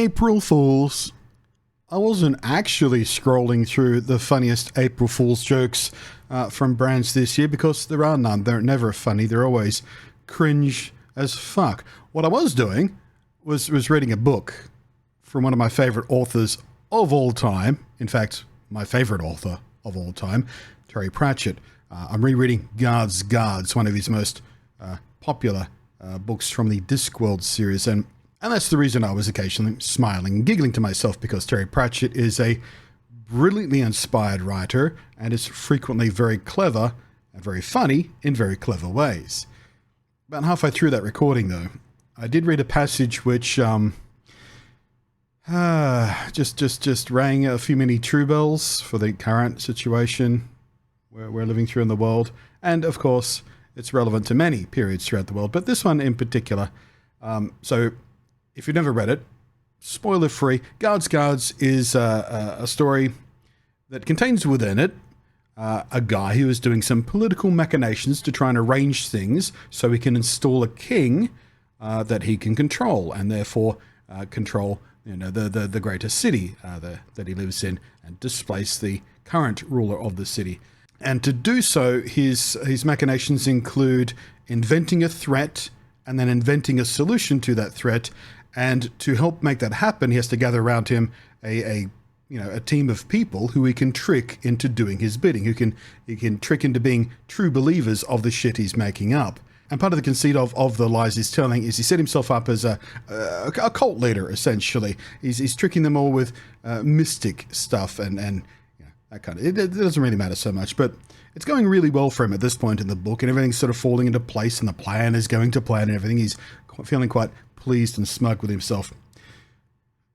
April Fools. I wasn't actually scrolling through the funniest April Fool's jokes from brands this year because there are none. They're never funny. They're always cringe as fuck. What I was doing was reading a book from one of my favorite authors of all time. In fact, my favorite author of all time, Terry Pratchett. I'm rereading Guards, Guards, one of his most popular books from the Discworld series. And that's the reason I was occasionally smiling and giggling to myself, because Terry Pratchett is a brilliantly inspired writer and is frequently very clever and very funny in very clever ways. About halfway through that recording, though, I did read a passage which just rang a few many true bells for the current situation where we're living through in the world. And, of course, it's relevant to many periods throughout the world, but this one in particular. So if you've never read it, spoiler free, Guards, Guards is a story that contains within it a guy who is doing some political machinations to try and arrange things so he can install a king that he can control, and therefore control the greater city that he lives in, and displace the current ruler of the city. And to do so, his machinations include inventing a threat and then inventing a solution to that threat. And to help make that happen, he has to gather around him a team of people who he can trick into doing his bidding, he can trick into being true believers of the shit he's making up. And part of the conceit of the lies he's telling is he set himself up as a cult leader, essentially. He's tricking them all with mystic stuff and that kind of. It doesn't really matter so much, but it's going really well for him at this point in the book, and everything's sort of falling into place, and the plan is going to plan and everything. He's feeling quite pleased and smug with himself.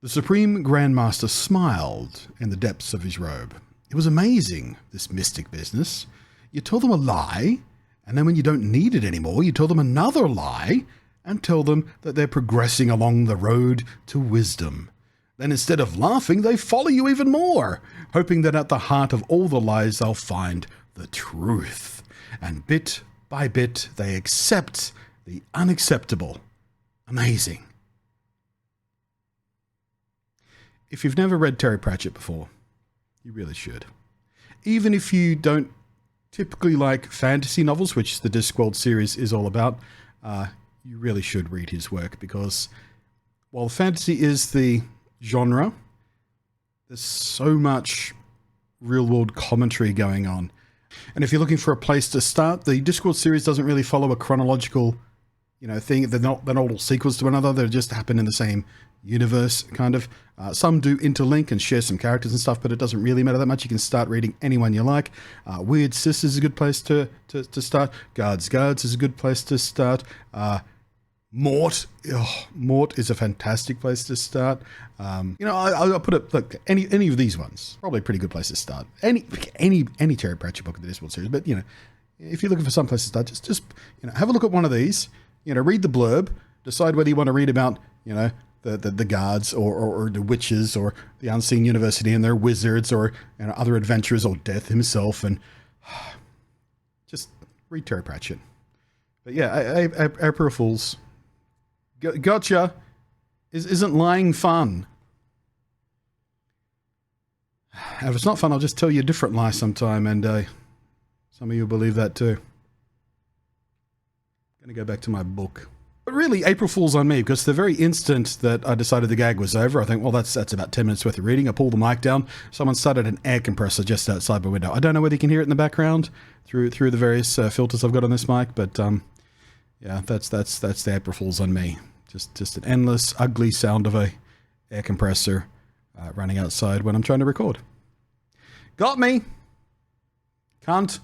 The Supreme Grandmaster smiled in the depths of his robe. It was amazing, this mystic business. You tell them a lie, and then when you don't need it anymore, you tell them another lie, and tell them that they're progressing along the road to wisdom. Then instead of laughing, they follow you even more, hoping that at the heart of all the lies they'll find the truth. And bit by bit, they accept the unacceptable. Amazing. If you've never read Terry Pratchett before, you really should. Even if you don't typically like fantasy novels, which the Discworld series is all about, you really should read his work, because while fantasy is the genre, there's so much real-world commentary going on. And if you're looking for a place to start, the Discworld series doesn't really follow a chronological thing. They're not all sequels to one another. They just happen in the same universe, kind of. Some do interlink and share some characters and stuff, but it doesn't really matter that much. You can start reading anyone you like. Weird Sis is a good place to start. Guards, Guards is a good place to start. Mort is a fantastic place to start. I'll put it, look, any of these ones, probably a pretty good place to start. Any Terry Pratchett book of the Discworld series, but if you're looking for some place to start, just have a look at one of these. Read the blurb, decide whether you want to read about the guards or the witches or the unseen university and their wizards or other adventurers or Death himself, and just read Terry Pratchett. But yeah, April Fools. Gotcha. Isn't lying fun? If it's not fun, I'll just tell you a different lie sometime, and some of you will believe that too. I'm going to go back to my book. But really, April Fool's on me, because the very instant that I decided the gag was over, I think, well, that's about 10 minutes worth of reading. I pulled the mic down. Someone started an air compressor just outside my window. I don't know whether you can hear it in the background through the various filters I've got on this mic, but yeah, that's the April Fool's on me. Just an endless, ugly sound of a air compressor running outside when I'm trying to record. Got me! Cunt.